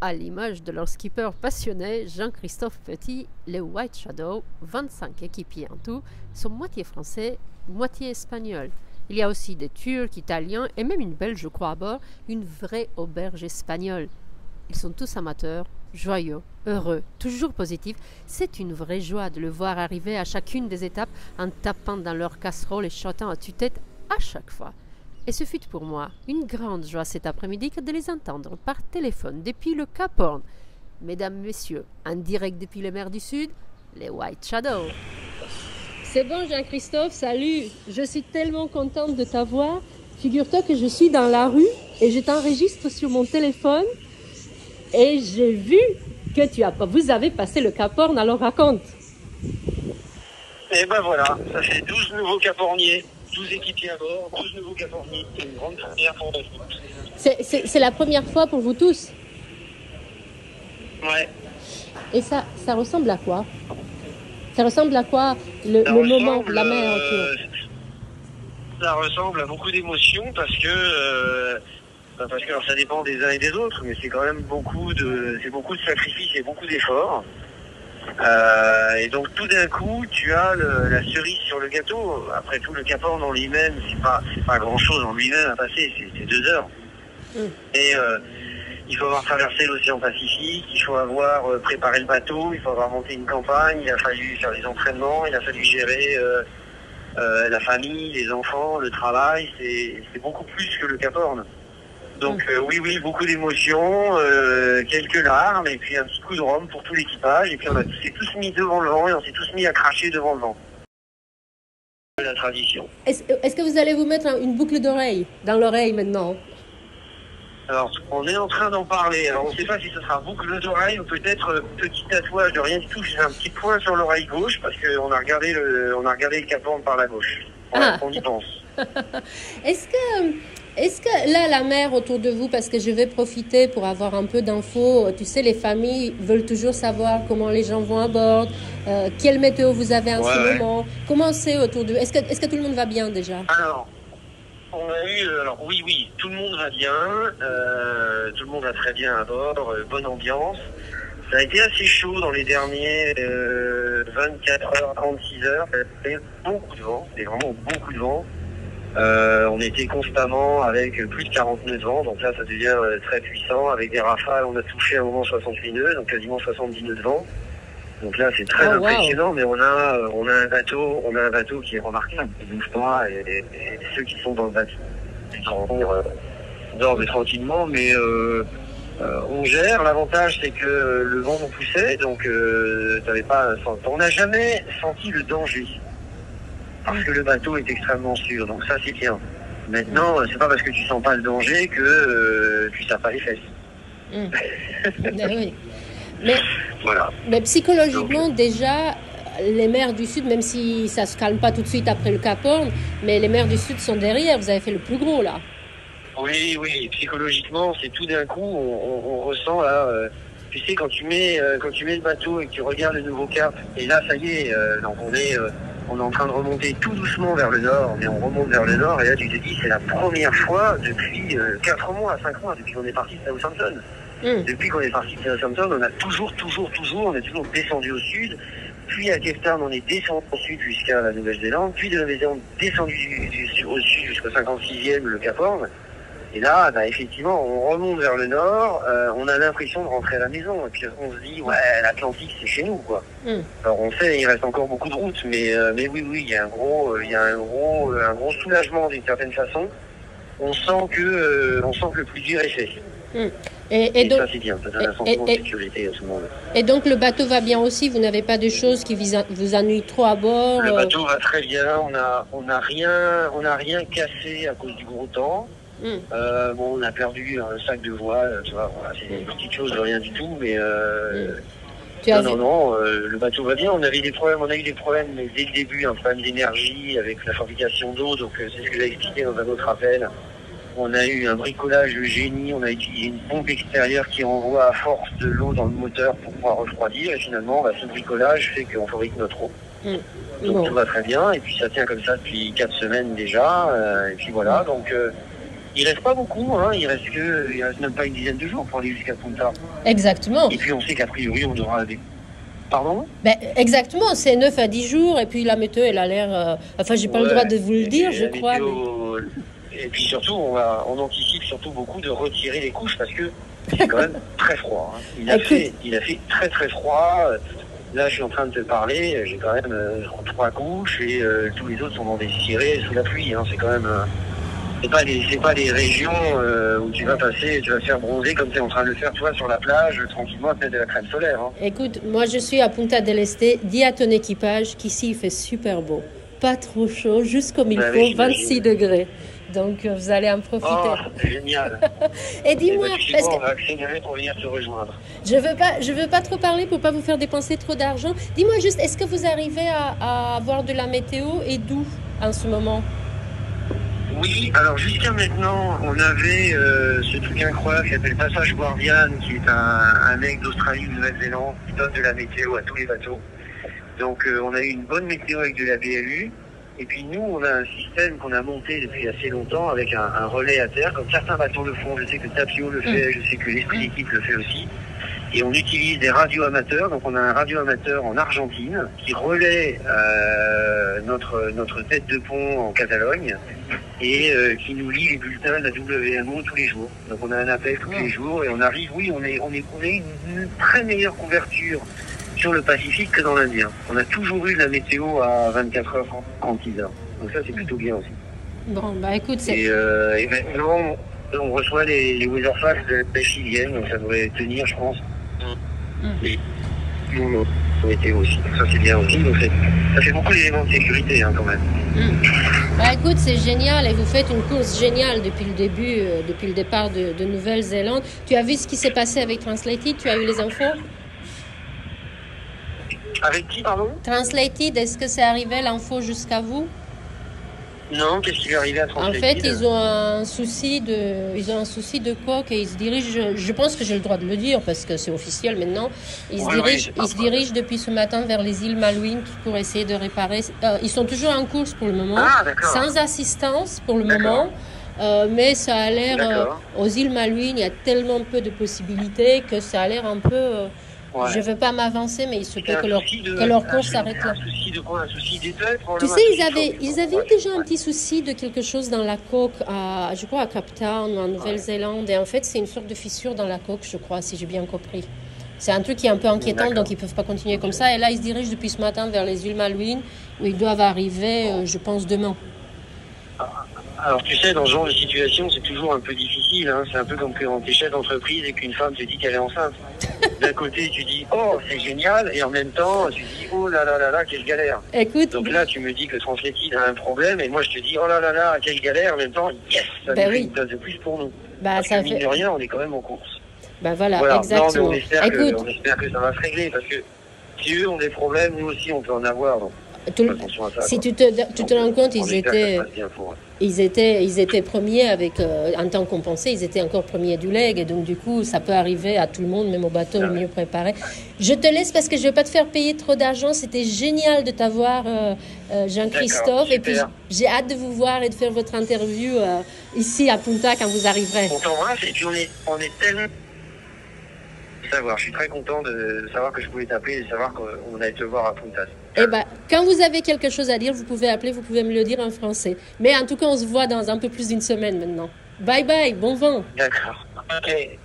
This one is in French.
À l'image de leur skipper passionné, Jean-Christophe Petit, les White Shadow, 25 équipiers en tout, sont moitié français, moitié espagnols. Il y a aussi des Turcs, Italiens et même une Belge, je crois, à bord, une vraie auberge espagnole. Ils sont tous amateurs, joyeux, heureux, toujours positifs. C'est une vraie joie de le voir arriver à chacune des étapes en tapant dans leur casserole et chantant à tue-tête à chaque fois. Et ce fut pour moi une grande joie cet après-midi que de les entendre par téléphone depuis le Cap Horn. Mesdames, messieurs, en direct depuis les mers du Sud, les White Shadows. C'est bon, Jean-Christophe, salut. Je suis tellement contente de t'avoir. Figure-toi que je suis dans la rue et je t'enregistre sur mon téléphone. Et j'ai vu que vous avez passé le Cap Horn, alors raconte. Et ben voilà, ça fait 12 nouveaux caporniers, 12 équipiers à bord, 12 nouveaux caporniers. C'est une grande première pour nous. C'est la première fois pour vous tous. Ouais. Et ça ressemble à quoi? Ça ressemble à quoi le moment, la mer autour? Ça ressemble à beaucoup d'émotions parce que alors ça dépend des uns et des autres, mais c'est quand même beaucoup de sacrifices et beaucoup d'efforts. Et donc tout d'un coup, tu as la cerise sur le gâteau. Après tout, le Cap Horn en lui-même, c'est pas grand chose en lui-même à passer, c'est 2 heures. Et il faut avoir traversé l'océan Pacifique, il faut avoir préparé le bateau, il faut avoir monté une campagne, il a fallu faire des entraînements, il a fallu gérer la famille, les enfants, le travail. C'est beaucoup plus que le Cap Horn. Donc oui, beaucoup d'émotions, quelques larmes et puis un petit coup de rhum pour tout l'équipage. Et puis on s'est tous mis devant le vent et on s'est tous mis à cracher devant le vent. La tradition. Est-ce que vous allez vous mettre une boucle d'oreille dans l'oreille maintenant? Alors, on est en train d'en parler. Alors, on ne sait pas si ce sera boucle d'oreille ou peut-être petit tatouage de rien du tout. J'ai un petit point sur l'oreille gauche parce qu'on a regardé le Cap Horn par la gauche. Voilà, on y pense. Est-ce que là, la mer autour de vous, parce que je vais profiter pour avoir un peu d'infos, tu sais, les familles veulent toujours savoir comment les gens vont à bord, quelle météo vous avez en ce moment, comment c'est autour de vous. Est-ce que tout le monde va bien déjà? Alors, on a eu, oui, tout le monde va bien, tout le monde va très bien à bord, bonne ambiance. Ça a été assez chaud dans les derniers 24 heures, 36 heures, il y a eu beaucoup de vent, c'était vraiment beaucoup de vent. On était constamment avec plus de 40 nœuds de vent, donc là ça devient très puissant. Avec des rafales, on a touché à un moment 68 nœuds, donc quasiment 70 nœuds de vent. Donc là c'est très impressionnant, mais on a un bateau qui est remarquable, qui ne bouge pas, et ceux qui sont dans le bateau dorment tranquillement, mais on gère. L'avantage c'est que le vent nous poussait, donc on n'a jamais senti le danger. Parce que le bateau est extrêmement sûr, donc ça c'est bien. Maintenant, c'est pas parce que tu sens pas le danger que tu sers pas les fesses. Oui. Voilà. Mais psychologiquement, déjà, les mers du Sud, même si ça se calme pas tout de suite après le Cap Horn, mais les mers du Sud sont derrière, vous avez fait le plus gros là. Oui, psychologiquement, c'est tout d'un coup, on ressent là, tu sais, quand tu mets le bateau et que tu regardes le nouveau cap, et là ça y est, donc on est en train de remonter tout doucement vers le nord, mais on remonte vers le nord, et là tu te dis, c'est la première fois depuis 4 mois, 5 mois, depuis qu'on est parti de Southampton. Depuis qu'on est parti de Southampton, on a toujours descendu au sud, puis à Cape Town, on est descendu au sud jusqu'à la Nouvelle-Zélande, puis de la Nouvelle-Zélande, descendu au sud jusqu'au 56e, le Cap Horn. Et là, effectivement, on remonte vers le nord, on a l'impression de rentrer à la maison, et puis on se dit, ouais, l'Atlantique, c'est chez nous, quoi. Alors on sait, il reste encore beaucoup de routes, mais oui, il y a un gros soulagement d'une certaine façon. On sent que le plus dur est fait. Et donc, ça, c'est bien, ça donne un sentiment de sécurité à ce moment-là. Et donc, le bateau va bien aussi? Vous n'avez pas de choses qui vous ennuient trop à bord? Le bateau va très bien, on n'a rien cassé à cause du gros temps. On a perdu un sac de voile, tu vois, voilà, c'est des petites choses de rien du tout, mais le bateau va bien. On a eu des problèmes dès le début, un problème d'énergie avec la fabrication d'eau, donc c'est ce que j'ai expliqué dans un autre appel. On a eu un bricolage de génie, on a utilisé une pompe extérieure qui envoie à force de l'eau dans le moteur pour pouvoir refroidir, et finalement, ce bricolage fait qu'on fabrique notre eau. Donc tout va très bien, et puis ça tient comme ça depuis 4 semaines déjà, et puis voilà, donc il reste pas beaucoup, hein. Il reste même pas une dizaine de jours pour aller jusqu'à Punta. Exactement. Et puis on sait qu'a priori on aura des... Pardon? Ben, exactement, c'est 9 à 10 jours, et puis la météo, elle a l'air... Enfin, j'ai pas le droit de vous le dire, je crois. Et puis surtout, on anticipe surtout beaucoup de retirer les couches parce que c'est quand même très froid. Hein. Il a fait très très froid. Là, je suis en train de te parler, j'ai quand même 3 couches et tous les autres sont dans des cirés sous la pluie. Hein. C'est quand même... c'est pas des régions où tu vas passer, tu vas te faire bronzer comme tu es en train de le faire, tu vois, sur la plage, tranquillement, peut-être de la crème solaire. Hein. Écoute, moi je suis à Punta del Este, dis à ton équipage qu'ici il fait super beau. Pas trop chaud, juste comme il faut, 26 degrés. Donc vous allez en profiter. Oh, c'est génial. Et dis-moi, parce que on va accélérer pour venir te rejoindre. Je veux pas trop parler pour pas vous faire dépenser trop d'argent. Dis-moi juste, est-ce que vous arrivez à avoir de la météo et d'où en ce moment? Oui, alors jusqu'à maintenant, on avait ce truc incroyable qui s'appelle Passage Guardian, qui est un mec d'Australie ou de Nouvelle-Zélande qui donne de la météo à tous les bateaux. Donc on a eu une bonne météo avec de la BLU. Et puis nous, on a un système qu'on a monté depuis assez longtemps avec un relais à terre, comme certains bateaux le font. Je sais que Tapio le fait, je sais que l'Esprit d'équipe le fait aussi. Et on utilise des radios amateurs. Donc on a un radio amateur en Argentine qui relaie notre tête de pont en Catalogne et qui nous lit les bulletins de la WMO tous les jours. Donc on a un appel tous les jours et on arrive, oui, on est une très meilleure couverture sur le Pacifique que dans l'Indien. On a toujours eu de la météo à 24 heures, 36 heures. Donc ça, c'est plutôt bien aussi. Bon, bah écoute, c'est... Et maintenant, on reçoit les weatherfacts de la chilienne, donc ça devrait tenir, je pense. Et nous, météo aussi. Ça, c'est bien aussi. Donc ça fait beaucoup d'éléments de sécurité, hein, quand même. Bah écoute, c'est génial et vous faites une course géniale depuis le début, depuis le départ de Nouvelle-Zélande. Tu as vu ce qui s'est passé avec Translated? Tu as eu les infos? Avec qui, pardon? Translated, est-ce que c'est arrivé l'info jusqu'à vous? Non, qu'est-ce qui lui est arrivé à Translated? En fait, ils ont un souci de coque et ils se dirigent, je pense que j'ai le droit de le dire parce que c'est officiel maintenant, ils se dirigent depuis ce matin vers les îles Malouines pour essayer de réparer. Ils sont toujours en course pour le moment, sans assistance pour le moment. Mais ça a l'air, aux îles Malouines, il y a tellement peu de possibilités que ça a l'air un peu... Je ne veux pas m'avancer, mais il se peut que leur course s'arrête là. Un souci de quoi? Un souci d'état? Tu sais, ils avaient eu déjà un petit souci de quelque chose dans la coque, je crois à Cape Town ou en Nouvelle-Zélande. Et en fait, c'est une sorte de fissure dans la coque, je crois, si j'ai bien compris. C'est un truc qui est un peu inquiétant, donc ils ne peuvent pas continuer comme ça. Et là, ils se dirigent depuis ce matin vers les îles Malouines, où ils doivent arriver, je pense, demain. Alors tu sais, dans ce genre de situation, c'est toujours un peu difficile. Hein. C'est un peu comme quand tu es chef d'entreprise et qu'une femme te dit qu'elle est enceinte. D'un côté, tu dis « Oh, c'est génial !» et en même temps, tu dis « Oh là là là là, quelle galère !» Écoute, donc là, tu me dis que Translated a un problème et moi, je te dis « Oh là là là, quelle galère !» en même temps, yes, ça nous fait une place de plus pour nous. Parce que mine de rien, on est quand même en course. Voilà. Exactement. Non, mais on espère que ça va se régler parce que si eux ont des problèmes, nous aussi, on peut en avoir. Donc. Si tu te rends compte, ils étaient premiers avec en temps compensé, ils étaient encore premiers du leg et donc du coup ça peut arriver à tout le monde, même au bateau le mieux préparé. Je te laisse parce que je ne vais pas te faire payer trop d'argent. C'était génial de t'avoir, Jean-Christophe, et puis j'ai hâte de vous voir et de faire votre interview ici à Punta quand vous arriverez. On t'embrasse et puis on est tellement... Je suis très content de savoir que je pouvais t'appeler et de savoir qu'on allait te voir à Punta. Eh ben, quand vous avez quelque chose à dire, vous pouvez appeler, vous pouvez me le dire en français. Mais en tout cas, on se voit dans un peu plus d'une semaine maintenant. Bye bye, bon vent. D'accord. Ok.